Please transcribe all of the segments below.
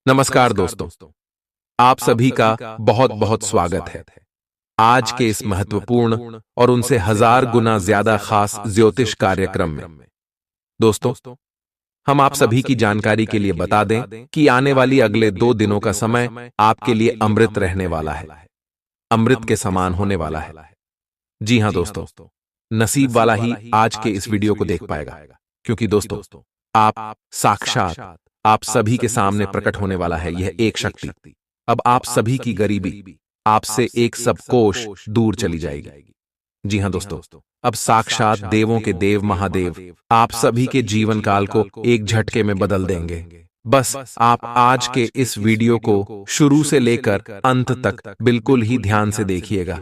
नमस्कार दोस्तों। आप सभी का बहुत बहुत स्वागत है आज के इस महत्वपूर्ण और उनसे हजार गुना ज्यादा खास ज्योतिष कार्यक्रम में। दोस्तों, हम आप सभी की जानकारी के लिए बता दें कि आने वाली अगले 2 दिनों का समय आपके लिए अमृत रहने वाला है, अमृत के समान होने वाला है। जी हां दोस्तों, नसीब वाला ही आज के इस वीडियो को देख पाएगा, क्योंकि दोस्तों आप साक्षात आप सभी के सामने प्रकट होने वाला है यह एक शक्ति। अब आप सभी की गरीबी आपसे एक सब कोश दूर चली जाएगी। जी हां दोस्तों, अब साक्षात देवों के देव महादेव आप सभी के जीवन काल को एक झटके में बदल देंगे। बस आप आज के इस वीडियो को शुरू से लेकर अंत तक बिल्कुल ही ध्यान से देखिएगा।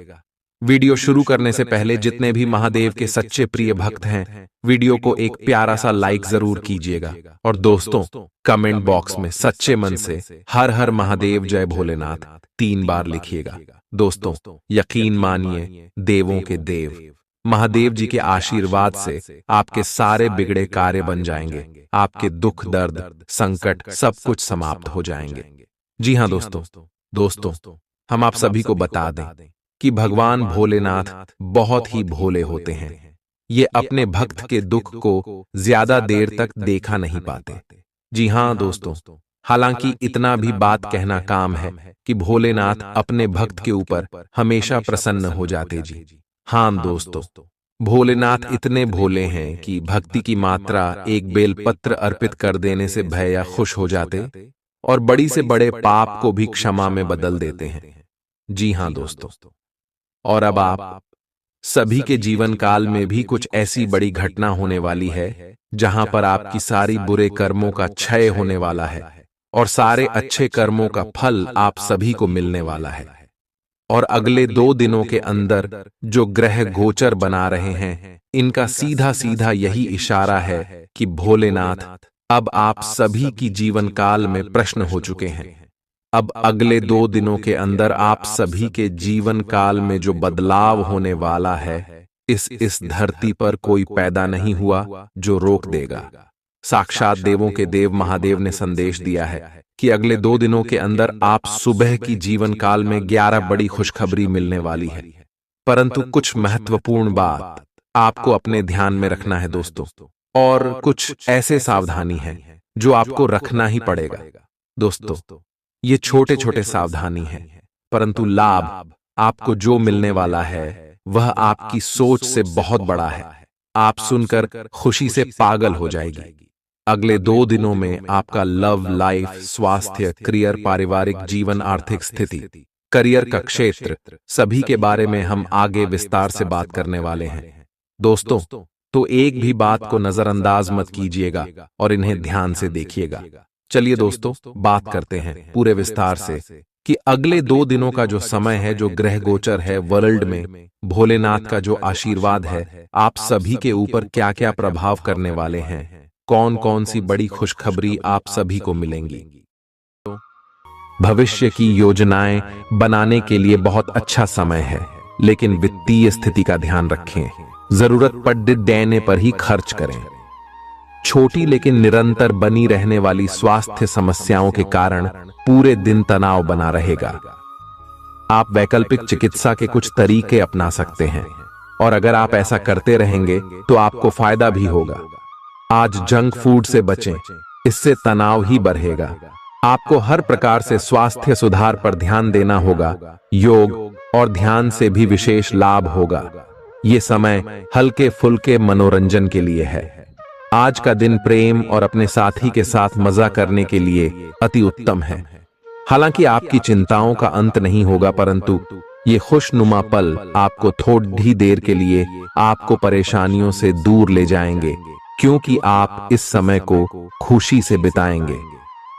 वीडियो शुरू करने से पहले जितने भी महादेव के सच्चे प्रिय भक्त हैं, वीडियो को एक प्यारा सा लाइक जरूर कीजिएगा और दोस्तों कमेंट बॉक्स में सच्चे मन से हर हर महादेव जय भोलेनाथ 3 बार लिखिएगा। दोस्तों यकीन मानिए, देवों के देव महादेव जी के आशीर्वाद से आपके सारे बिगड़े कार्य बन जाएंगे, आपके दुख दर्द संकट सब कुछ समाप्त हो जाएंगे। जी हां दोस्तों हम आप सभी को बता दें कि भगवान भोलेनाथ बहुत ही भोले होते हैं। ये अपने भक्त के दुख को ज्यादा देर तक देखा नहीं पाते। जी हां दोस्तों, हालांकि इतना भी बात कहना काम है कि भोलेनाथ अपने भक्त के ऊपर हमेशा प्रसन्न हो जाते। जी हां दोस्तों, भोलेनाथ इतने भोले हैं कि भक्ति की मात्रा एक बेलपत्र अर्पित कर देने से भैया खुश हो जाते और बड़ी से बड़े पाप को भी क्षमा में बदल देते हैं। जी हां दोस्तों, और अब आप सभी के जीवन काल में भी कुछ ऐसी बड़ी घटना होने वाली है जहां पर आपकी सारी बुरे कर्मों का क्षय होने वाला है और सारे अच्छे कर्मों का फल आप सभी को मिलने वाला है। और अगले 2 दिनों के अंदर जो ग्रह गोचर बना रहे हैं, इनका सीधा सीधा यही इशारा है कि भोलेनाथ अब आप सभी की जीवन काल में प्रश्न हो चुके हैं। अब अगले 2 दिनों के अंदर आप सभी के जीवन काल में जो बदलाव होने वाला है, इस धरती पर कोई पैदा नहीं हुआ जो रोक देगा। साक्षात देवों के देव महादेव ने संदेश दिया है कि अगले 2 दिनों के अंदर आप सुबह की जीवन काल में 11 बड़ी खुशखबरी मिलने वाली है। परंतु कुछ महत्वपूर्ण बात आपको अपने ध्यान में रखना है दोस्तों, और कुछ ऐसे सावधानी है जो आपको रखना ही पड़ेगा। दोस्तों ये छोटे छोटे सावधानी हैं, परंतु लाभ आपको जो मिलने वाला है वह आपकी सोच से बहुत बड़ा है। आप सुनकर खुशी से पागल हो जाएगी। अगले 2 दिनों में आपका लव लाइफ, स्वास्थ्य, करियर, पारिवारिक जीवन, आर्थिक स्थिति, करियर का क्षेत्र सभी के बारे में हम आगे विस्तार से बात करने वाले हैं। दोस्तों तो एक भी बात को नजरअंदाज मत कीजिएगा और इन्हें ध्यान से देखिएगा। चलिए दोस्तों बात करते हैं पूरे विस्तार से कि अगले 2 दिनों का जो समय है, जो ग्रह गोचर है वर्ल्ड में, भोलेनाथ का जो आशीर्वाद है आप सभी के ऊपर क्या क्या प्रभाव करने वाले हैं, कौन कौन सी बड़ी खुशखबरी आप सभी को मिलेंगी। भविष्य की योजनाएं बनाने के लिए बहुत अच्छा समय है, लेकिन वित्तीय स्थिति का ध्यान रखें। जरूरत पड़ने पर ही खर्च करें। छोटी लेकिन निरंतर बनी रहने वाली स्वास्थ्य समस्याओं के कारण पूरे दिन तनाव बना रहेगा। आप वैकल्पिक चिकित्सा के कुछ तरीके अपना सकते हैं, और अगर आप ऐसा करते रहेंगे तो आपको फायदा भी होगा। आज जंक फूड से बचें, इससे तनाव ही बढ़ेगा। आपको हर प्रकार से स्वास्थ्य सुधार पर ध्यान देना होगा। योग और ध्यान से भी विशेष लाभ होगा। ये समय हल्के फुल्के मनोरंजन के लिए है। आज का दिन प्रेम और अपने साथी के साथ मजा करने के लिए अति उत्तम है। हालांकि आपकी चिंताओं का अंत नहीं होगा, परंतु ये खुशनुमा पल आपको थोड़ी देर के लिए आपको परेशानियों से दूर ले जाएंगे, क्योंकि आप इस समय को खुशी से बिताएंगे।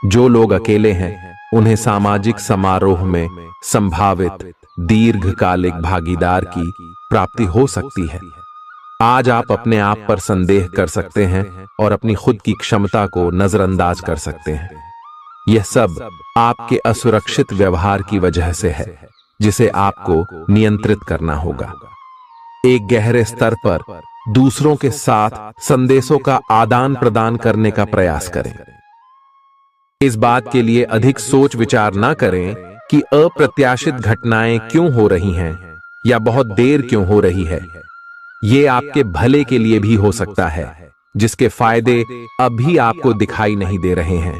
जो लोग अकेले हैं उन्हें सामाजिक समारोह में संभावित दीर्घकालिक भागीदार की प्राप्ति हो सकती है। आज आप अपने आप पर संदेह कर सकते हैं और अपनी खुद की क्षमता को नजरअंदाज कर सकते हैं। यह सब आपके असुरक्षित व्यवहार की वजह से है, जिसे आपको नियंत्रित करना होगा। एक गहरे स्तर पर दूसरों के साथ संदेशों का आदान प्रदान करने का प्रयास करें। इस बात के लिए अधिक सोच विचार ना करें कि अप्रत्याशित घटनाएं क्यों हो रही हैं या बहुत देर क्यों हो रही है। ये आपके भले के लिए भी हो सकता है, जिसके फायदे अभी आपको दिखाई नहीं दे रहे हैं।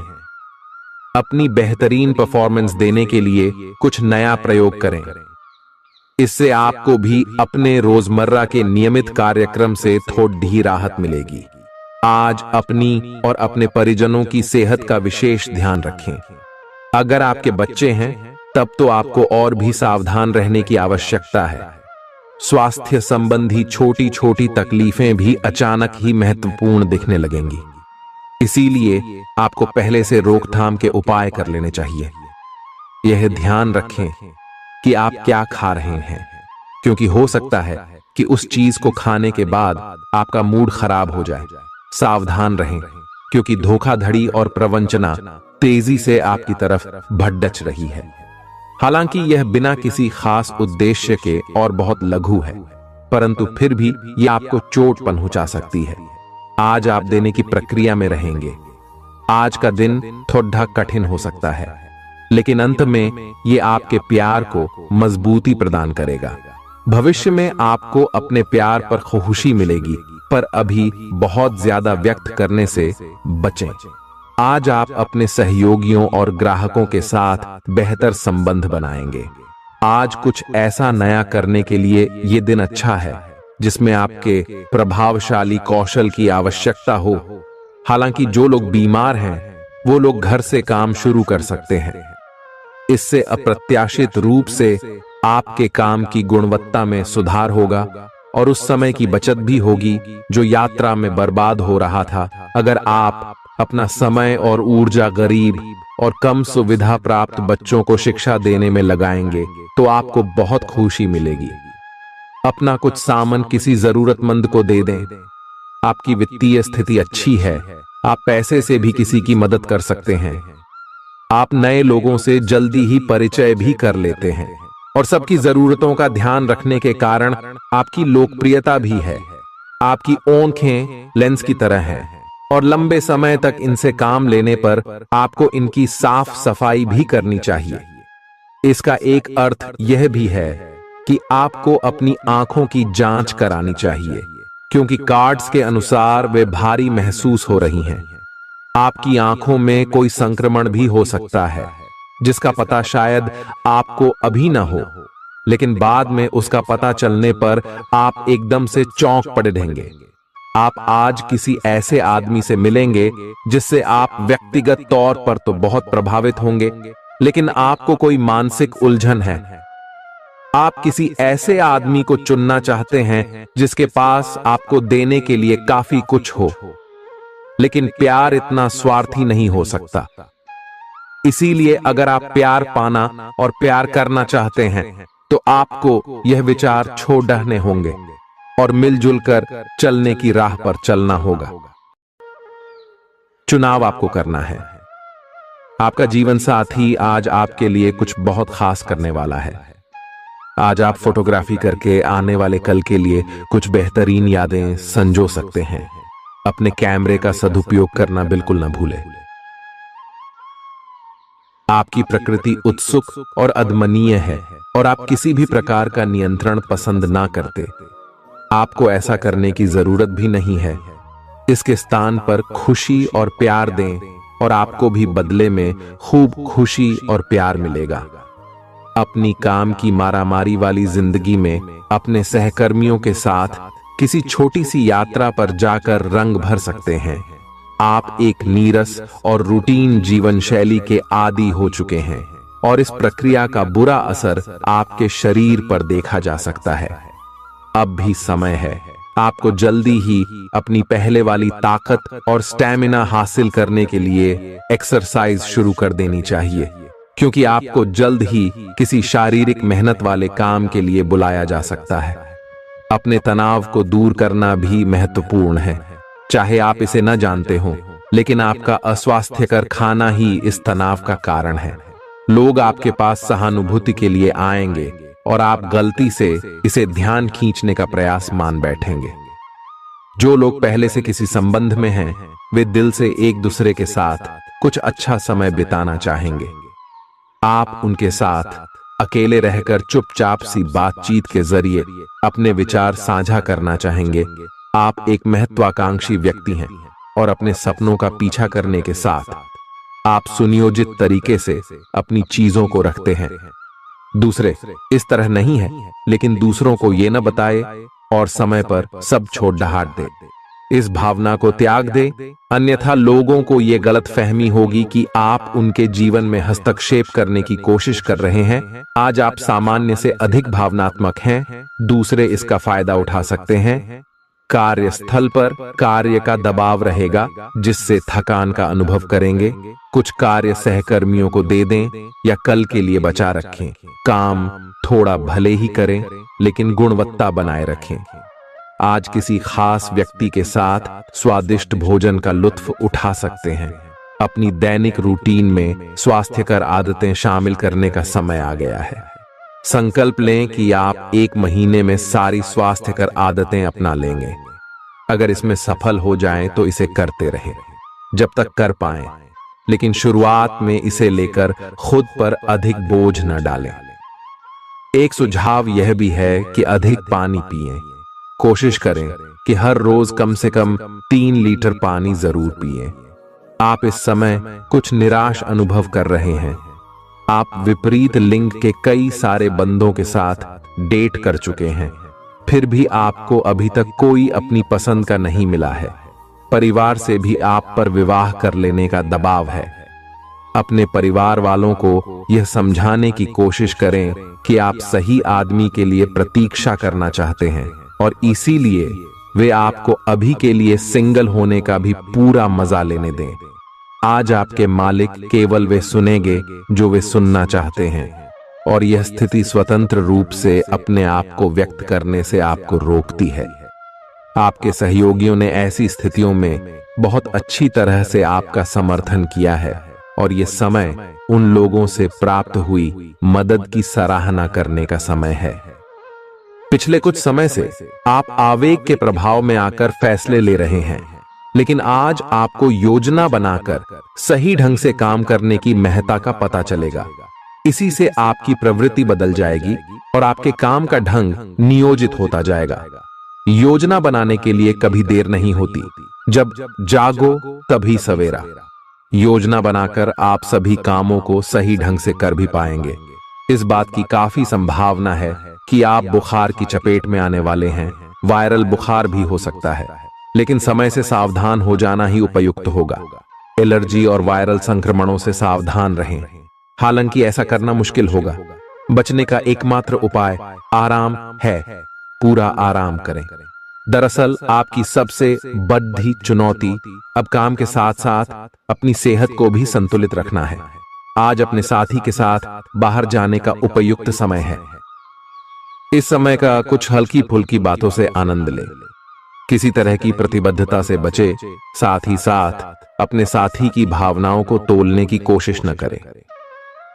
अपनी बेहतरीन परफॉर्मेंस देने के लिए कुछ नया प्रयोग करें। इससे आपको भी अपने रोजमर्रा के नियमित कार्यक्रम से थोड़ी राहत मिलेगी। आज अपनी और अपने परिजनों की सेहत का विशेष ध्यान रखें। अगर आपके बच्चे हैं तब तो आपको और भी सावधान रहने की आवश्यकता है। स्वास्थ्य संबंधी छोटी छोटी तकलीफें भी अचानक ही महत्वपूर्ण दिखने लगेंगी। इसीलिए आपको पहले से रोकथाम के उपाय कर लेने चाहिए। यह ध्यान रखें कि आप क्या खा रहे हैं, क्योंकि हो सकता है कि उस चीज को खाने के बाद आपका मूड खराब हो जाए। सावधान रहें, क्योंकि धोखाधड़ी और प्रवंचना तेजी से आपकी तरफ भड़क रही है। हालांकि यह बिना किसी खास उद्देश्य के और बहुत लघु है, परंतु फिर भी यह आपको चोट पहुंचा सकती है। आज आप देने की प्रक्रिया में रहेंगे। आज का दिन थोड़ा कठिन हो सकता है, लेकिन अंत में यह आपके प्यार को मजबूती प्रदान करेगा। भविष्य में आपको अपने प्यार पर खुशी मिलेगी, पर अभी बहुत ज्यादा व्यक्त करने से बचें। आज आप अपने सहयोगियों और ग्राहकों के साथ बेहतर संबंध बनाएंगे। आज कुछ ऐसा नया करने के लिए ये दिन अच्छा है जिसमें आपके प्रभावशाली कौशल की आवश्यकता हो। हालांकि जो लोग बीमार हैं वो लोग घर से काम शुरू कर सकते हैं। इससे अप्रत्याशित रूप से आपके काम की गुणवत्ता में सुधार होगा और उस समय की बचत भी होगी जो यात्रा में बर्बाद हो रहा था। अगर आप अपना समय और ऊर्जा गरीब और कम सुविधा प्राप्त बच्चों को शिक्षा देने में लगाएंगे तो आपको बहुत खुशी मिलेगी। अपना कुछ सामान किसी जरूरतमंद को दे दें। आपकी वित्तीय स्थिति अच्छी है, आप पैसे से भी किसी की मदद कर सकते हैं। आप नए लोगों से जल्दी ही परिचय भी कर लेते हैं और सबकी जरूरतों का ध्यान रखने के कारण आपकी लोकप्रियता भी है। आपकी आंखें लेंस की तरह हैं और लंबे समय तक इनसे काम लेने पर आपको इनकी साफ सफाई भी करनी चाहिए। इसका एक अर्थ यह भी है कि आपको अपनी आंखों की जांच करानी चाहिए, क्योंकि कार्ड्स के अनुसार वे भारी महसूस हो रही हैं। आपकी आंखों में कोई संक्रमण भी हो सकता है, जिसका पता शायद आपको अभी ना हो, लेकिन बाद में उसका पता चलने पर आप एकदम से चौंक पड़े रहेंगे। आप आज किसी ऐसे आदमी से मिलेंगे जिससे आप व्यक्तिगत तौर पर तो बहुत प्रभावित होंगे, लेकिन आपको कोई मानसिक उलझन है। आप किसी ऐसे आदमी को चुनना चाहते हैं जिसके पास आपको देने के लिए काफी कुछ हो, लेकिन प्यार इतना स्वार्थी नहीं हो सकता। इसीलिए अगर आप प्यार पाना और प्यार करना चाहते हैं तो आपको यह विचार छोड़ने होंगे और मिलजुल कर चलने की राह पर चलना होगा। चुनाव आपको करना है। आपका जीवन साथी आज आपके लिए कुछ बहुत खास करने वाला है। आज आप फोटोग्राफी करके आने वाले कल के लिए कुछ बेहतरीन यादें संजो सकते हैं। अपने कैमरे का सदुपयोग करना बिल्कुल न भूलें। आपकी प्रकृति उत्सुक और अदमनीय है और आप किसी भी प्रकार का नियंत्रण पसंद ना करते। आपको ऐसा करने की जरूरत भी नहीं है। इसके स्थान पर खुशी और प्यार दें और आपको भी बदले में खूब खुशी और प्यार मिलेगा। अपनी काम की मारामारी वाली जिंदगी में अपने सहकर्मियों के साथ किसी छोटी सी यात्रा पर जाकर रंग भर सकते हैं। आप एक नीरस और रूटीन जीवन शैली के आदी हो चुके हैं और इस प्रक्रिया का बुरा असर आपके शरीर पर देखा जा सकता है। अब भी समय है। आपको जल्दी ही अपनी पहले वाली ताकत और स्टैमिना हासिल करने के लिए एक्सरसाइज शुरू कर देनी चाहिए, क्योंकि आपको जल्द ही किसी शारीरिक मेहनत वाले काम के लिए बुलाया जा सकता है। अपने तनाव को दूर करना भी महत्वपूर्ण है, चाहे आप इसे न जानते हो, लेकिन आपका अस्वास्थ्यकर खाना ही इस तनाव का कारण है। लोग आपके पास सहानुभूति के लिए आएंगे और आप गलती से इसे ध्यान खींचने का प्रयास मान बैठेंगे। जो लोग पहले से किसी संबंध में हैं, वे दिल से एक दूसरे के साथ कुछ अच्छा समय बिताना चाहेंगे। आप उनके साथ अकेले रहकर चुपचाप सी बातचीत के जरिए अपने विचार साझा करना चाहेंगे। आप एक महत्वाकांक्षी व्यक्ति हैं और अपने सपनों का पीछा करने के साथ आप सुनियोजित तरीके से अपनी चीजों को रखते हैं। दूसरे इस तरह नहीं है, लेकिन दूसरों को ये न बताए और समय पर सब छोड़ ढाट दे। इस भावना को त्याग दे, अन्यथा लोगों को यह गलत फहमी होगी कि आप उनके जीवन में हस्तक्षेप करने की कोशिश कर रहे हैं। आज आप सामान्य से अधिक भावनात्मक हैं, दूसरे इसका फायदा उठा सकते हैं। कार्यस्थल पर कार्य का दबाव रहेगा, जिससे थकान का अनुभव करेंगे। कुछ कार्य सहकर्मियों को दे दें या कल के लिए बचा रखें। काम थोड़ा भले ही करें, लेकिन गुणवत्ता बनाए रखें। आज किसी खास व्यक्ति के साथ स्वादिष्ट भोजन का लुत्फ उठा सकते हैं। अपनी दैनिक रूटीन में स्वास्थ्यकर आदतें शामिल करने का समय आ गया है। संकल्प लें कि आप 1 महीने में सारी स्वास्थ्यकर आदतें अपना लेंगे। अगर इसमें सफल हो जाएं तो इसे करते रहें जब तक कर पाएं, लेकिन शुरुआत में इसे लेकर खुद पर अधिक बोझ न डालें। एक सुझाव यह भी है कि अधिक पानी पिएं। कोशिश करें कि हर रोज कम से कम 3 लीटर पानी जरूर पिएं। आप इस समय कुछ निराश अनुभव कर रहे हैं। आप विपरीत लिंग के कई सारे बंदों के साथ डेट कर चुके हैं, फिर भी आपको अभी तक कोई अपनी पसंद का नहीं मिला है। परिवार से भी आप पर विवाह कर लेने का दबाव है। अपने परिवार वालों को यह समझाने की कोशिश करें कि आप सही आदमी के लिए प्रतीक्षा करना चाहते हैं और इसीलिए वे आपको अभी के लिए सिंगल होने का भी पूरा मजा लेने दें। आज आपके मालिक केवल वे सुनेंगे जो वे सुनना चाहते हैं, और यह स्थिति स्वतंत्र रूप से अपने आप को व्यक्त करने से आपको रोकती है। आपके सहयोगियों ने ऐसी स्थितियों में बहुत अच्छी तरह से आपका समर्थन किया है, और यह समय उन लोगों से प्राप्त हुई मदद की सराहना करने का समय है। पिछले कुछ समय से आप आवेग के प्रभाव में आकर फैसले ले रहे हैं, लेकिन आज आपको योजना बनाकर सही ढंग से काम करने की महत्ता का पता चलेगा। इसी से आपकी प्रवृत्ति बदल जाएगी और आपके काम का ढंग नियोजित होता जाएगा। योजना बनाने के लिए कभी देर नहीं होती, जब जागो तभी सवेरा। योजना बनाकर आप सभी कामों को सही ढंग से कर भी पाएंगे। इस बात की काफी संभावना है कि आप बुखार की चपेट में आने वाले हैं। वायरल बुखार भी हो सकता है, लेकिन समय से सावधान हो जाना ही उपयुक्त होगा। एलर्जी और वायरल संक्रमणों से सावधान रहें। हालांकि ऐसा करना मुश्किल होगा। बचने का एकमात्र उपाय आराम है। पूरा आराम करें। दरअसल आपकी सबसे बड़ी चुनौती अब काम के साथ साथ अपनी सेहत को भी संतुलित रखना है। आज अपने साथी के साथ बाहर जाने का उपयुक्त समय है। इस समय का कुछ हल्की फुल्की बातों से आनंद लें। किसी तरह की प्रतिबद्धता से बचे, साथ ही साथ अपने साथी की भावनाओं को तोलने की कोशिश न करें।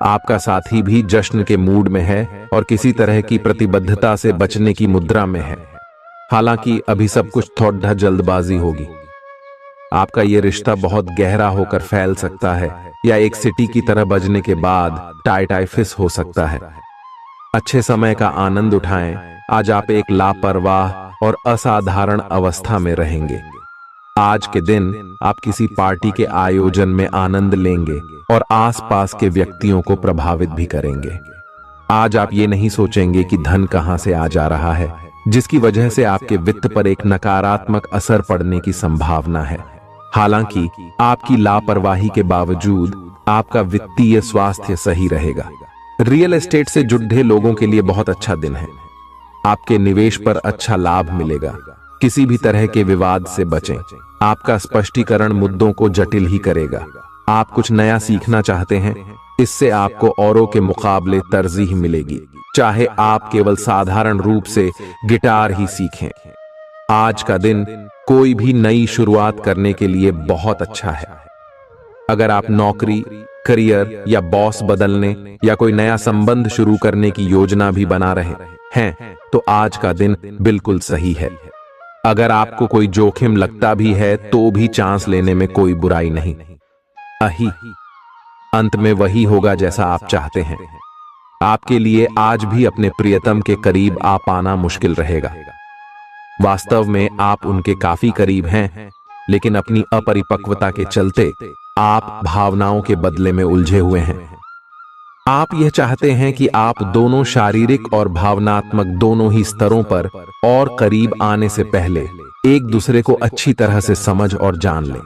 आपका साथी भी जश्न के मूड में है और किसी तरह की प्रतिबद्धता से बचने की मुद्रा में है। हालांकि अभी सब कुछ थोड़ा जल्दबाजी होगी। आपका यह रिश्ता बहुत गहरा होकर फैल सकता है, या एक सिटी की तरह बजने के बाद टाई फिस हो सकता है। अच्छे समय का आनंद उठाएं। आज आप एक लापरवाह और असाधारण अवस्था में रहेंगे। आज के दिन आप किसी पार्टी के आयोजन में आनंद लेंगे और आसपास के व्यक्तियों को प्रभावित भी करेंगे। आज आप ये नहीं सोचेंगे कि धन कहां से आ जा रहा है, जिसकी वजह से आपके वित्त पर एक नकारात्मक असर पड़ने की संभावना है। हालांकि आपकी लापरवाही के बावजूद आपका वित्तीय स्वास्थ्य सही रहेगा। रियल एस्टेट से जुड़े लोगों के लिए बहुत अच्छा दिन है। आपके निवेश पर अच्छा लाभ मिलेगा। किसी भी तरह के विवाद से बचें। आपका स्पष्टीकरण मुद्दों को जटिल ही करेगा। आप कुछ नया सीखना चाहते हैं, इससे आपको औरों के मुकाबले तरजीह मिलेगी, चाहे आप केवल साधारण रूप से गिटार ही सीखें। आज का दिन कोई भी नई शुरुआत करने के लिए बहुत अच्छा है। अगर आप नौकरी, करियर या बॉस बदलने या कोई नया संबंध शुरू करने की योजना भी बना रहे हैं, तो आज का दिन बिल्कुल सही है। अगर आपको कोई जोखिम लगता भी है तो भी चांस लेने में कोई बुराई नहीं। अही अंत में वही होगा जैसा आप चाहते हैं। आपके लिए आज भी अपने प्रियतम के करीब आ पाना मुश्किल रहेगा। वास्तव में आप उनके काफी करीब हैं, लेकिन अपनी अपरिपक्वता के चलते आप भावनाओं के बदले में उलझे हुए हैं। आप यह चाहते हैं कि आप दोनों शारीरिक और भावनात्मक दोनों ही स्तरों पर और करीब आने से पहले एक दूसरे को अच्छी तरह से समझ और जान लें।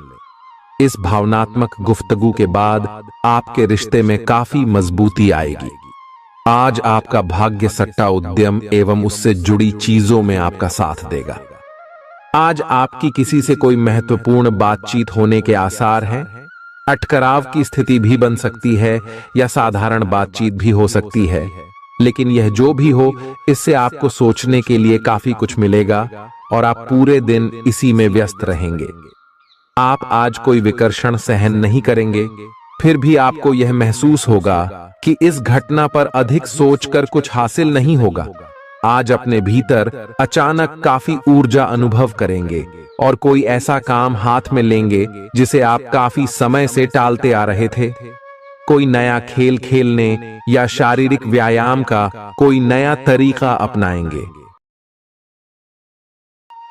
इस भावनात्मक गुफ्तगू के बाद आपके रिश्ते में काफी मजबूती आएगी। आज आपका भाग्य सट्टा उद्यम एवं उससे जुड़ी चीजों में आपका साथ देगा। आज आपकी किसी से कोई महत्वपूर्ण बातचीत होने के आसार हैं। अटकराव की स्थिति भी बन सकती है या साधारण बातचीत भी हो सकती है, लेकिन यह जो भी हो, इससे आपको सोचने के लिए काफी कुछ मिलेगा और आप पूरे दिन इसी में व्यस्त रहेंगे। आप आज कोई विकर्षण सहन नहीं करेंगे, फिर भी आपको यह महसूस होगा कि इस घटना पर अधिक सोचकर कुछ हासिल नहीं होगा। आज अपने भीतर अचानक काफी ऊर्जा अनुभव करेंगे और कोई ऐसा काम हाथ में लेंगे जिसे आप काफी समय से टालते आ रहे थे। कोई नया खेल खेलने या शारीरिक व्यायाम का कोई नया तरीका अपनाएंगे।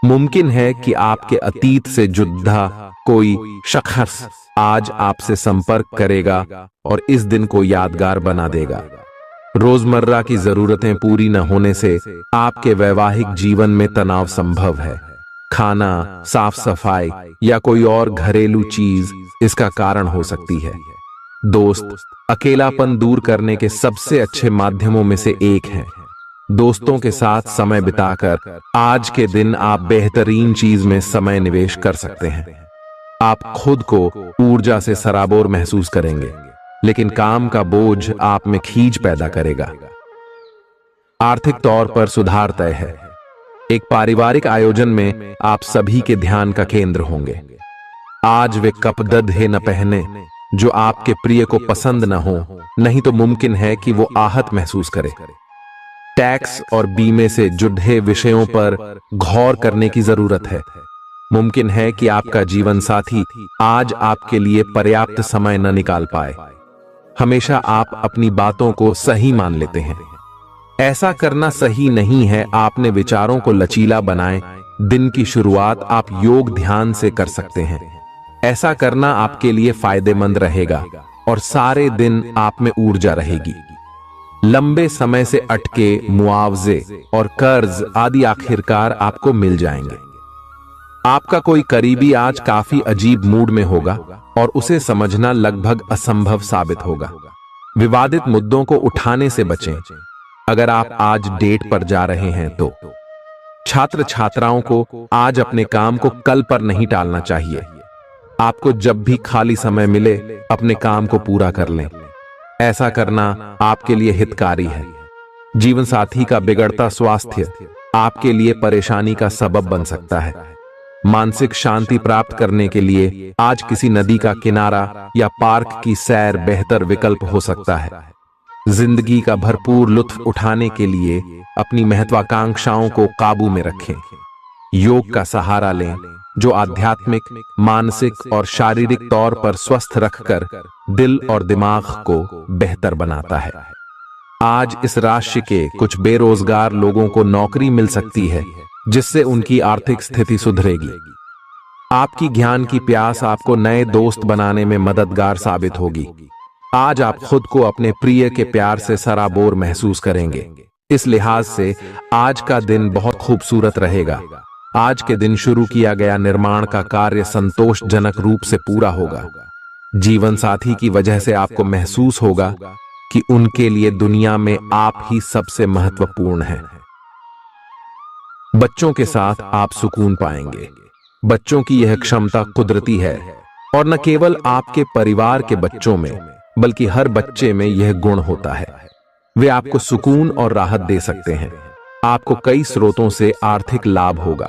मुमकिन है कि आपके अतीत से जुड़ा कोई शख्स आज आपसे संपर्क करेगा और इस दिन को यादगार बना देगा। रोजमर्रा की जरूरतें पूरी न होने से आपके वैवाहिक जीवन में तनाव संभव है। खाना, साफ सफाई या कोई और घरेलू चीज इसका कारण हो सकती है। दोस्त अकेलापन दूर करने के सबसे अच्छे माध्यमों में से एक है। दोस्तों के साथ समय बिताकर आज के दिन आप बेहतरीन चीज में समय निवेश कर सकते हैं। आप खुद को ऊर्जा से सराबोर महसूस करेंगे, लेकिन काम का बोझ आप में खींच पैदा करेगा। आर्थिक तौर पर सुधार तय है। एक पारिवारिक आयोजन में आप सभी के ध्यान का केंद्र होंगे। आज वे कपड़े न पहने जो आपके प्रिय को पसंद न हो, नहीं तो मुमकिन है कि वो आहत महसूस करे। टैक्स और बीमे से जुड़े विषयों पर गौर करने की जरूरत है। मुमकिन है कि आपका जीवन साथी आज आपके लिए पर्याप्त समय न निकाल पाए। हमेशा आप अपनी बातों को सही मान लेते हैं। ऐसा करना सही नहीं है। आपने विचारों को लचीला बनाएं। दिन की शुरुआत आप योग ध्यान से कर सकते हैं। ऐसा करना आपके लिए फायदेमंद रहेगा और सारे दिन आप में ऊर्जा रहेगी। लंबे समय से अटके मुआवजे और कर्ज आदि आखिरकार आपको मिल जाएंगे। आपका कोई करीबी आज काफी अजीब मूड में होगा और उसे समझना लगभग असंभव साबित होगा। विवादित मुद्दों को उठाने से बचें। अगर आप आज डेट पर जा रहे हैं तो छात्र छात्राओं को आज अपने काम को कल पर नहीं टालना चाहिए। आपको जब भी खाली समय मिले अपने काम को पूरा कर लें। ऐसा करना आपके लिए हितकारी है। जीवन साथी का बिगड़ता स्वास्थ्य आपके लिए परेशानी का सबब बन सकता है। मानसिक शांति प्राप्त करने के लिए आज किसी नदी का किनारा या पार्क की सैर बेहतर विकल्प हो सकता है। जिंदगी का भरपूर लुत्फ उठाने के लिए अपनी महत्वाकांक्षाओं को काबू में रखें। योग का सहारा लें, जो आध्यात्मिक, मानसिक और शारीरिक तौर पर स्वस्थ रखकर दिल और दिमाग को बेहतर बनाता है। आज इस राशि के कुछ बेरोजगार लोगों को नौकरी मिल सकती है, जिससे उनकी आर्थिक स्थिति सुधरेगी। आपकी ज्ञान की प्यास आपको नए दोस्त बनाने में मददगार साबित होगी। आज आप खुद को अपने प्रिय के प्यार से सराबोर महसूस करेंगे। इस लिहाज से आज का दिन बहुत खूबसूरत रहेगा। आज के दिन शुरू किया गया निर्माण का कार्य संतोषजनक रूप से पूरा होगा। जीवन साथी की वजह से आपको महसूस होगा कि उनके लिए दुनिया में आप ही सबसे महत्वपूर्ण हैं। बच्चों के साथ आप सुकून पाएंगे। बच्चों की यह क्षमता कुदरती है और न केवल आपके परिवार के बच्चों में, बल्कि हर बच्चे में यह गुण होता है। वे आपको सुकून और राहत दे सकते हैं। आपको कई स्रोतों से आर्थिक लाभ होगा।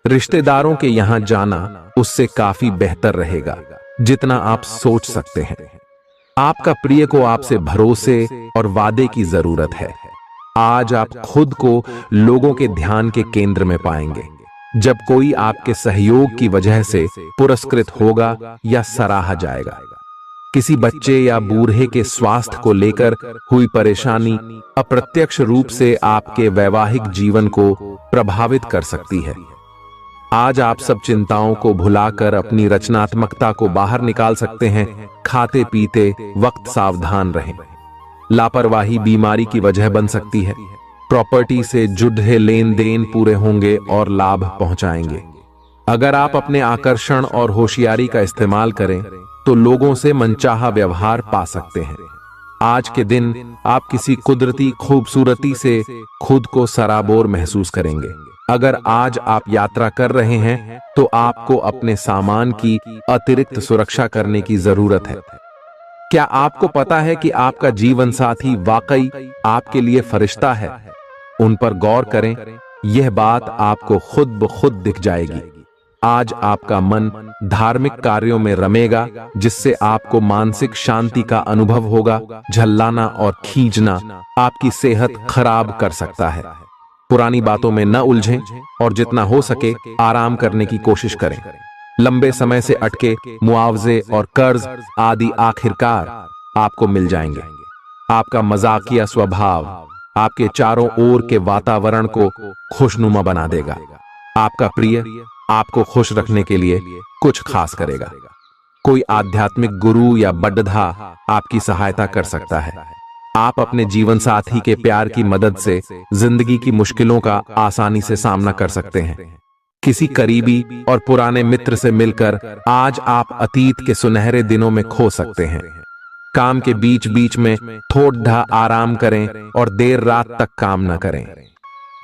रिश्तेदारों के यहां जाना उससे काफी बेहतर रहेगा जितना आप सोच सकते हैं। आपका प्रिय को आपसे भरोसे और वादे की जरूरत है। आज आप खुद को लोगों के ध्यान के केंद्र में पाएंगे, जब कोई आपके सहयोग की वजह से पुरस्कृत होगा या सराहा जाएगा। किसी बच्चे या बूढ़े के स्वास्थ्य को लेकर हुई परेशानी अप्रत्यक्ष रूप से आपके वैवाहिक जीवन को प्रभावित कर सकती है। आज आप सब चिंताओं को भुलाकर अपनी रचनात्मकता को बाहर निकाल सकते हैं। खाते पीते वक्त सावधान रहें। लापरवाही बीमारी की वजह बन सकती है। प्रॉपर्टी से जुड़े लेन देन पूरे होंगे और लाभ पहुंचाएंगे। अगर आप अपने आकर्षण और होशियारी का इस्तेमाल करें तो लोगों से मनचाहा व्यवहार पा सकते हैं। आज के दिन आप किसी कुदरती खूबसूरती से खुद को सराबोर महसूस करेंगे। अगर आज आप यात्रा कर रहे हैं तो आपको अपने सामान की अतिरिक्त सुरक्षा करने की जरूरत है। क्या आपको पता है कि आपका जीवन साथी वाकई आपके लिए फरिश्ता है? उन पर गौर करें, यह बात आपको खुद ब खुद दिख जाएगी। आज आपका मन धार्मिक कार्यों में रमेगा, जिससे आपको मानसिक शांति का अनुभव होगा। झल्लाना और खींचना आपकी सेहत खराब कर सकता है। पुरानी बातों में न उलझें और जितना हो सके आराम करने की कोशिश करें। लंबे समय से अटके मुआवजे और कर्ज आदि आखिरकार आपको मिल जाएंगे। आपका मजाकिया स्वभाव आपके चारों ओर के वातावरण को खुशनुमा बना देगा। आपका प्रिय आपको खुश रखने के लिए कुछ खास करेगा। कोई आध्यात्मिक गुरु या बड्ढा आपकी सहायता कर सकता है। आप अपने जीवन साथी के प्यार की मदद से जिंदगी की मुश्किलों का आसानी से सामना कर सकते हैं। किसी करीबी और पुराने मित्र से मिलकर आज आप अतीत के सुनहरे दिनों में खो सकते हैं। काम के बीच बीच में थोड़ा आराम करें और देर रात तक काम न करें।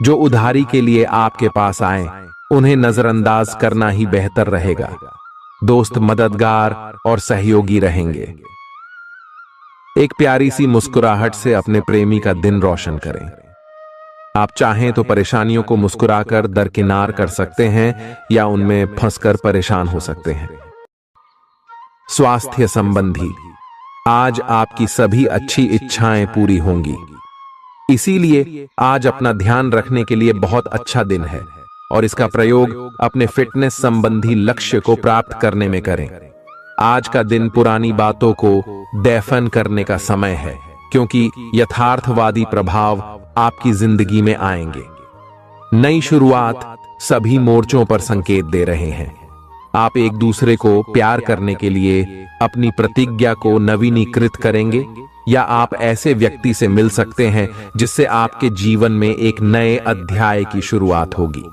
जो उधारी के लिए आपके पास आए उन्हें नजरअंदाज करना ही बेहतर रहेगा। दोस्त मददगार और सहयोगी रहेंगे। एक प्यारी सी मुस्कुराहट से अपने प्रेमी का दिन रोशन करें। आप चाहें तो परेशानियों को मुस्कुराकर दरकिनार कर सकते हैं या उनमें फंसकर परेशान हो सकते हैं। स्वास्थ्य संबंधी आज आपकी सभी अच्छी इच्छाएं पूरी होंगी, इसीलिए आज अपना ध्यान रखने के लिए बहुत अच्छा दिन है और इसका प्रयोग अपने फिटनेस संबंधी लक्ष्य को प्राप्त करने में करें। आज का दिन पुरानी बातों को दफन करने का समय है, क्योंकि यथार्थवादी प्रभाव आपकी जिंदगी में आएंगे। नई शुरुआत सभी मोर्चों पर संकेत दे रहे हैं। आप एक दूसरे को प्यार करने के लिए अपनी प्रतिज्ञा को नवीनीकृत करेंगे या आप ऐसे व्यक्ति से मिल सकते हैं जिससे आपके जीवन में एक नए अध्याय की शुरुआत होगी।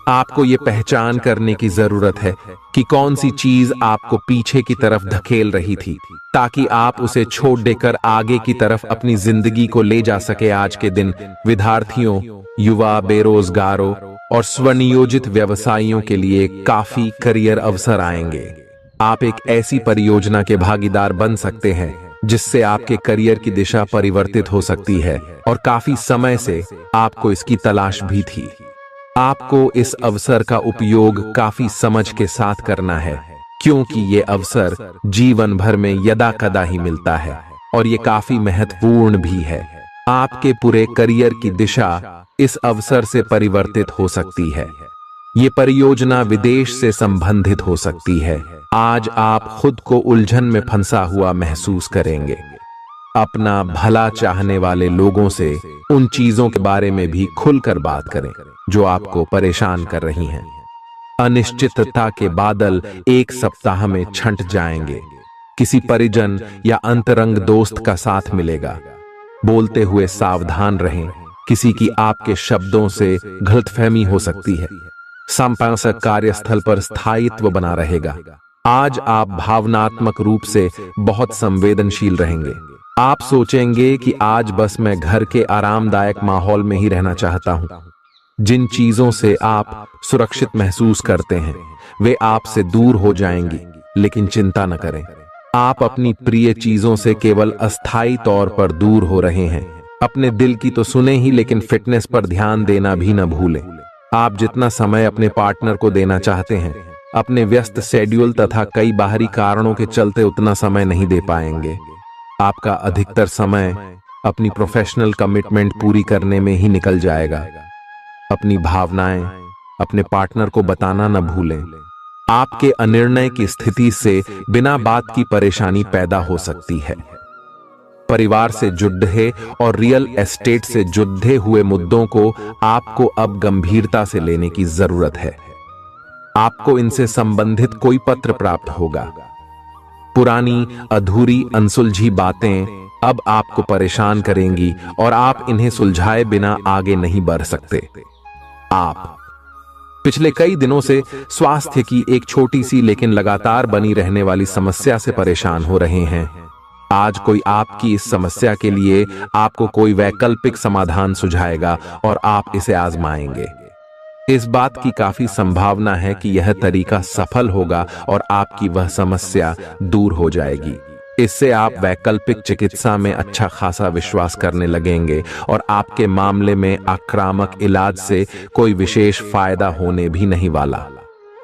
आपको ये पहचान करने की जरूरत है कि कौन सी चीज आपको पीछे की तरफ धकेल रही थी, ताकि आप उसे छोड़ देकर आगे की तरफ अपनी जिंदगी को ले जा सके। आज के दिन विद्यार्थियों, युवा, बेरोजगारों और स्वनियोजित व्यवसायियों के लिए काफी करियर अवसर आएंगे। आप एक ऐसी परियोजना के भागीदार बन सकते हैं जिससे आपके करियर की दिशा परिवर्तित हो सकती है और काफी समय से आपको इसकी तलाश भी थी। आपको इस अवसर का उपयोग काफी समझ के साथ करना है, क्योंकि ये अवसर जीवन भर में यदा कदा ही मिलता है और ये काफी महत्वपूर्ण भी है। आपके पूरे करियर की दिशा इस अवसर से परिवर्तित हो सकती है। ये परियोजना विदेश से संबंधित हो सकती है। आज आप खुद को उलझन में फंसा हुआ महसूस करेंगे। अपना भला चाहने वाले लोगों से उन चीजों के बारे में भी खुलकर बात करें जो आपको परेशान कर रही हैं। अनिश्चितता के बादल एक सप्ताह में छंट जाएंगे। किसी परिजन या अंतरंग दोस्त का साथ मिलेगा। बोलते हुए सावधान रहें, किसी की आपके शब्दों से गलतफहमी हो सकती है। संपादक कार्यस्थल पर स्थायित्व बना रहेगा। आज आप भावनात्मक रूप से बहुत संवेदनशील रहेंगे। आप सोचेंगे कि आज बस मैं घर के आरामदायक माहौल में ही रहना चाहता हूं। जिन चीजों से आप सुरक्षित महसूस करते हैं वे आपसे दूर हो जाएंगी, लेकिन चिंता न करें। आप अपनी प्रिय चीजों से केवल अस्थायी तौर पर दूर हो रहे हैं। अपने दिल की तो सुने ही, लेकिन फिटनेस पर ध्यान देना भी न भूलें। आप जितना समय अपने पार्टनर को देना चाहते हैं, अपने व्यस्त शेड्यूल तथा कई बाहरी कारणों के चलते उतना समय नहीं दे पाएंगे। आपका अधिकतर समय अपनी प्रोफेशनल कमिटमेंट पूरी करने में ही निकल जाएगा। अपनी भावनाएं अपने पार्टनर को बताना न भूलें। आपके अनिर्णय की स्थिति से बिना बात की परेशानी पैदा हो सकती है। परिवार से जुड़े और रियल एस्टेट से जुड़े हुए मुद्दों को आपको अब गंभीरता से लेने की जरूरत है। आपको इनसे संबंधित कोई पत्र प्राप्त होगा। पुरानी अधूरी अनसुलझी बातें अब आपको परेशान करेंगी और आप इन्हें सुलझाए बिना आगे नहीं बढ़ सकते। आप पिछले कई दिनों से स्वास्थ्य की एक छोटी सी लेकिन लगातार बनी रहने वाली समस्या से परेशान हो रहे हैं। आज कोई आपकी इस समस्या के लिए आपको कोई वैकल्पिक समाधान सुझाएगा और आप इसे आजमाएंगे। इस बात की काफी संभावना है कि यह तरीका सफल होगा और आपकी वह समस्या दूर हो जाएगी। इससे आप वैकल्पिक चिकित्सा में अच्छा खासा विश्वास करने लगेंगे और आपके मामले में आक्रामक इलाज से कोई विशेष फायदा होने भी नहीं वाला।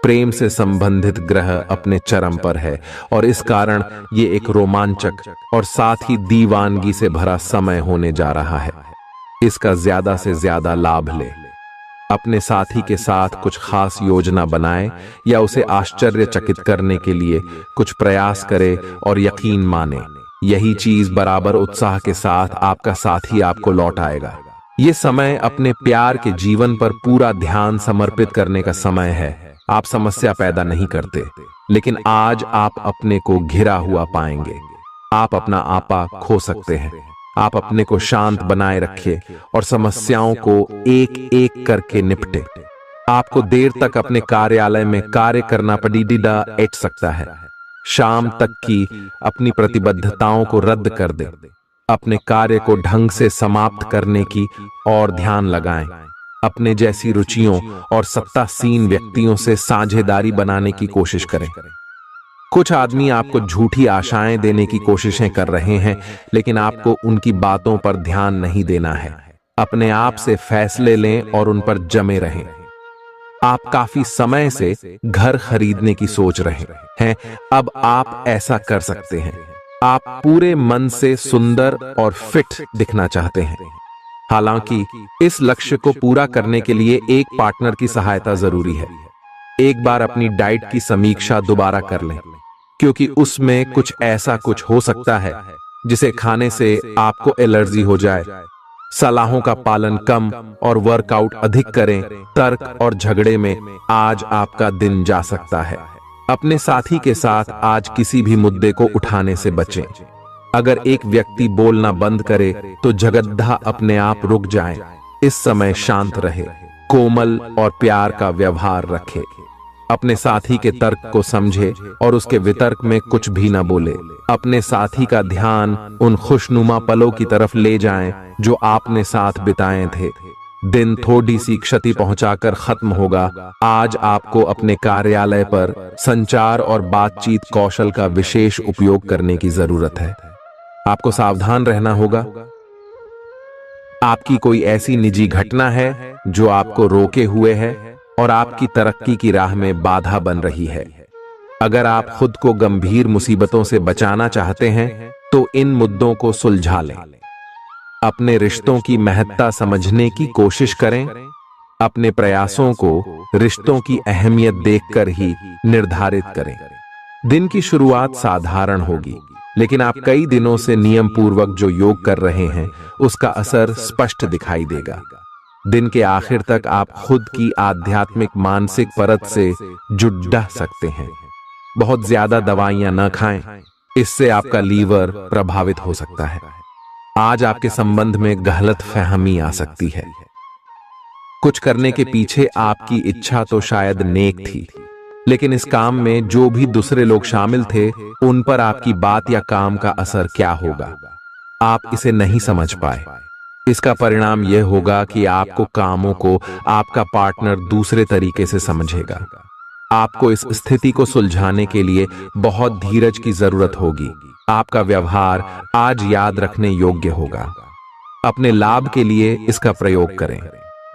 प्रेम से संबंधित ग्रह अपने चरम पर है और इस कारण ये एक रोमांचक और साथ ही दीवानगी से भरा समय होने जा रहा है। इसका ज्यादा से ज्यादा लाभ ले। अपने साथी के साथ कुछ खास योजना बनाएं या उसे आश्चर्यचकित करने के लिए कुछ प्रयास करें और यकीन माने यही चीज बराबर उत्साह के साथ आपका साथी आपको लौट आएगा। ये समय अपने प्यार के जीवन पर पूरा ध्यान समर्पित करने का समय है। आप समस्या पैदा नहीं करते, लेकिन आज आप अपने को घिरा हुआ पाएंगे। आप अपना आपा खो सकते हैं। आप अपने को शांत बनाए रखिए और समस्याओं को एक एक करके निपटे। आपको देर तक अपने कार्यालय में कार्य करना पड़ सकता है। शाम तक की अपनी प्रतिबद्धताओं को रद्द कर दे। अपने कार्य को ढंग से समाप्त करने की और ध्यान लगाएं। अपने जैसी रुचियों और सत्तासीन व्यक्तियों से साझेदारी बनाने की कोशिश करें। कुछ आदमी आपको झूठी आशाएं देने की कोशिशें कर रहे हैं, लेकिन आपको उनकी बातों पर ध्यान नहीं देना है। अपने आप से फैसले लें और उन पर जमे रहें। आप काफी समय से घर खरीदने की सोच रहे हैं। अब आप ऐसा कर सकते हैं। आप पूरे मन से सुंदर और फिट दिखना चाहते हैं। हालांकि इस लक्ष्य को पूरा करने के लिए एक पार्टनर की सहायता जरूरी है। एक बार अपनी डाइट की समीक्षा दोबारा कर लें, क्योंकि उसमें कुछ ऐसा कुछ हो सकता है जिसे खाने से आपको एलर्जी हो जाए। सलाहों का पालन कम और वर्कआउट अधिक करें। तर्क और झगड़े में आज आपका दिन जा सकता है। अपने साथी के साथ आज किसी भी मुद्दे को उठाने से बचें। अगर एक व्यक्ति बोलना बंद करे तो जगद्धा अपने आप रुक जाए। इस समय शांत रहे, कोमल और प्यार का व्यवहार रखे। अपने साथी के तर्क को समझे और उसके वितर्क में कुछ भी न बोले। अपने साथी का ध्यान उन खुशनुमा पलों की तरफ ले जाएं जो आपने साथ बिताए थे। दिन थोड़ी सी क्षति पहुंचाकर खत्म होगा। आज आपको अपने कार्यालय पर संचार और बातचीत कौशल का विशेष उपयोग करने की जरूरत है। आपको सावधान रहना होगा। आपकी कोई ऐसी निजी घटना है जो आपको रोके हुए है और आपकी तरक्की की राह में बाधा बन रही है। अगर आप खुद को गंभीर मुसीबतों से बचाना चाहते हैं तो इन मुद्दों को सुलझा लें। अपने रिश्तों की महत्ता समझने की कोशिश करें। अपने प्रयासों को रिश्तों की अहमियत देखकर ही निर्धारित करें। दिन की शुरुआत साधारण होगी, लेकिन आप कई दिनों से नियम पूर्वक जो योग कर रहे हैं उसका असर स्पष्ट दिखाई देगा। दिन के आखिर तक आप खुद की आध्यात्मिक मानसिक परत से जुड़ सकते हैं। बहुत ज्यादा दवाइयां न खाएं, इससे आपका लीवर प्रभावित हो सकता है। आज आपके संबंध में गलतफहमी आ सकती है। कुछ करने के पीछे आपकी इच्छा तो शायद नेक थी, लेकिन इस काम में जो भी दूसरे लोग शामिल थे उन पर आपकी बात या काम का असर क्या होगा, आप इसे नहीं समझ पाए। इसका परिणाम यह होगा कि आपको कामों को आपका पार्टनर दूसरे तरीके से समझेगा। आपको इस स्थिति को सुलझाने के लिए बहुत धीरज की जरूरत होगी। आपका व्यवहार आज याद रखने योग्य होगा। अपने लाभ के लिए इसका प्रयोग करें।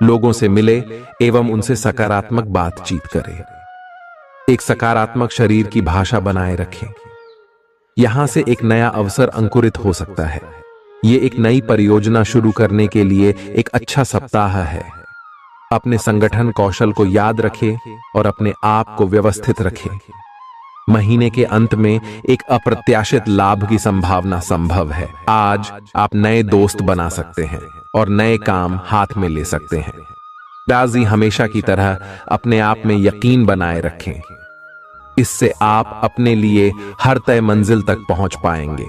लोगों से मिले एवं उनसे सकारात्मक बातचीत करें। एक सकारात्मक शरीर की भाषा बनाए रखें। यहां से एक नया अवसर अंकुरित हो सकता है। ये एक नई परियोजना शुरू करने के लिए एक अच्छा सप्ताह है। अपने संगठन कौशल को याद रखें और अपने आप को व्यवस्थित रखें। महीने के अंत में एक अप्रत्याशित लाभ की संभावना संभव है। आज आप नए दोस्त बना सकते हैं और नए काम हाथ में ले सकते हैं। राजी हमेशा की तरह अपने आप में यकीन बनाए रखें। इससे आप अपने लिए हर तय मंजिल तक पहुंच पाएंगे।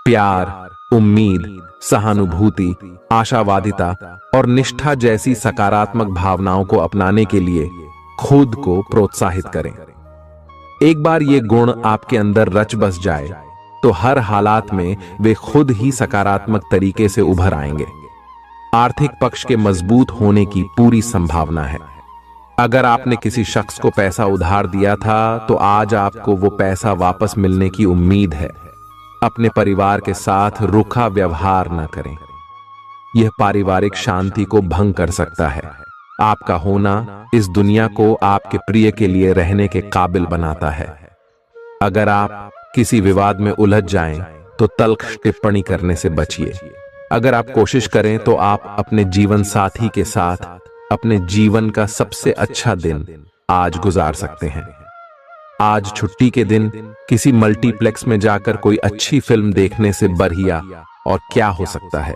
प्यार, उम्मीद, सहानुभूति, आशावादिता और निष्ठा जैसी सकारात्मक भावनाओं को अपनाने के लिए खुद को प्रोत्साहित करें। एक बार ये गुण आपके अंदर रच बस जाए तो हर हालात में वे खुद ही सकारात्मक तरीके से उभर आएंगे। आर्थिक पक्ष के मजबूत होने की पूरी संभावना है। अगर आपने किसी शख्स को पैसा उधार दिया था तो आज आपको वो पैसा वापस मिलने की उम्मीद है। अपने परिवार के साथ रूखा व्यवहार न करें, यह पारिवारिक शांति को भंग कर सकता है। आपका होना इस दुनिया को आपके प्रिय के लिए रहने के काबिल बनाता है। अगर आप किसी विवाद में उलझ जाएं तो तल्ख टिप्पणी करने से बचिए। अगर आप कोशिश करें तो आप अपने जीवन साथी के साथ अपने जीवन का सबसे अच्छा दिन आज गुजार सकते हैं। आज छुट्टी के दिन किसी मल्टीप्लेक्स में जाकर कोई अच्छी फिल्म देखने से बढ़िया और क्या हो सकता है।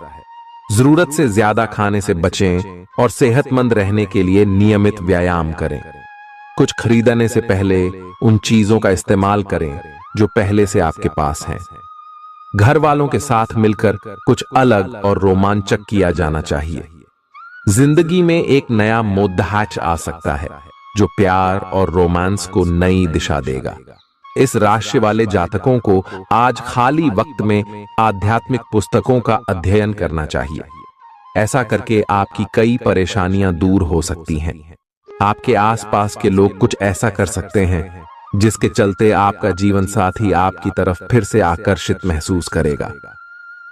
जरूरत से ज्यादा खाने से बचें और सेहतमंद रहने के लिए नियमित व्यायाम करें। कुछ खरीदने से पहले उन चीजों का इस्तेमाल करें जो पहले से आपके पास हैं। घर वालों के साथ मिलकर कुछ अलग और रोमांचक किया जाना चाहिए। जिंदगी में एक नया मोद्दाच आ सकता है जो प्यार और रोमांस को नई दिशा देगा। इस राशि वाले जातकों को आज खाली वक्त में आध्यात्मिक पुस्तकों का अध्ययन करना चाहिए। ऐसा करके आपकी कई परेशानियां दूर हो सकती हैं। आपके आसपास के लोग कुछ ऐसा कर सकते हैं जिसके चलते आपका जीवन साथी आपकी तरफ फिर से आकर्षित महसूस करेगा।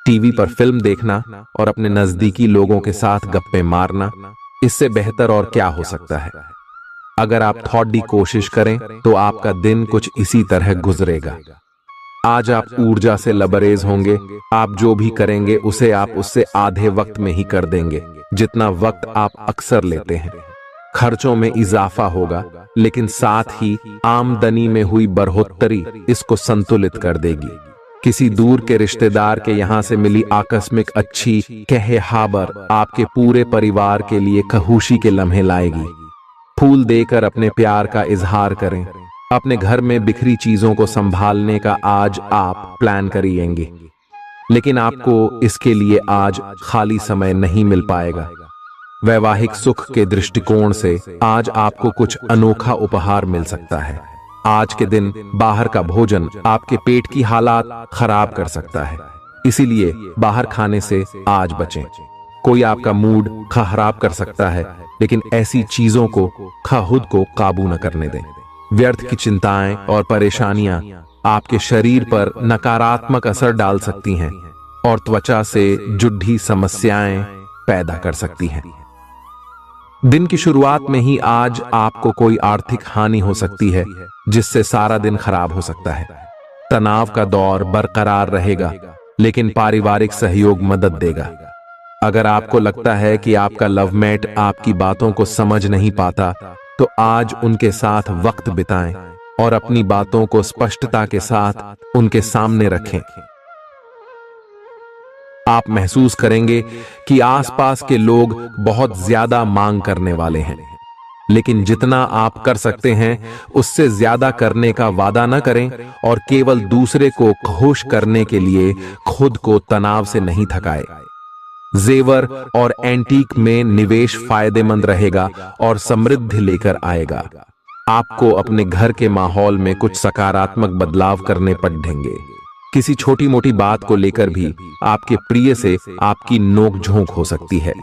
टीवी पर फिल्म देखना और अपने नजदीकी लोगों के साथ गप्पे मारना, इससे बेहतर और क्या हो सकता है। अगर आप थोड़ी कोशिश करें तो आपका दिन कुछ इसी तरह गुजरेगा। आज आप ऊर्जा से लबरेज होंगे। आप जो भी करेंगे उसे आप उससे आधे वक्त में ही कर देंगे जितना वक्त आप अक्सर लेते हैं। खर्चों में इजाफा होगा लेकिन साथ ही आमदनी में हुई बढ़ोतरी इसको संतुलित कर देगी। किसी दूर के रिश्तेदार के यहां से मिली आकस्मिक अच्छी खबर आपके पूरे परिवार के लिए खुशी के लम्हे लाएगी। फूल देकर अपने प्यार का इजहार करें। अपने घर में बिखरी चीजों को संभालने का आज आप प्लान करिएंगे, लेकिन आपको इसके लिए आज खाली समय नहीं मिल पाएगा। वैवाहिक सुख के दृष्टिकोण से आज आपको कुछ अनोखा उपहार मिल सकता है। आज के दिन बाहर का भोजन आपके पेट की हालात खराब कर सकता है, इसीलिए बाहर खाने से आज बचें। कोई आपका मूड खराब कर सकता है, लेकिन ऐसी चीजों को खुद को काबू न करने दें। व्यर्थ की चिंताएं और परेशानियां आपके शरीर पर नकारात्मक असर डाल सकती हैं और त्वचा से जुड़ी समस्याएं पैदा कर सकती हैं। दिन की शुरुआत में ही आज आपको कोई आर्थिक हानि हो सकती है जिससे सारा दिन खराब हो सकता है। तनाव का दौर बरकरार रहेगा, लेकिन पारिवारिक सहयोग मदद देगा। अगर आपको लगता है कि आपका लवमेट आपकी बातों को समझ नहीं पाता, तो आज उनके साथ वक्त बिताएं और अपनी बातों को स्पष्टता के साथ उनके सामने रखें। आप महसूस करेंगे कि आसपास के लोग बहुत ज्यादा मांग करने वाले हैं, लेकिन जितना आप कर सकते हैं उससे ज्यादा करने का वादा न करें और केवल दूसरे को खुश करने के लिए खुद को तनाव से नहीं थकाएं। जेवर और एंटीक में निवेश फायदेमंद रहेगा और समृद्धि लेकर आएगा। आपको अपने घर के माहौल में कुछ सकारात्मक बदलाव करने पड़ेंगे। किसी छोटी मोटी बात को लेकर भी आपके प्रिय से आपकी नोक झोंक हो सकती है।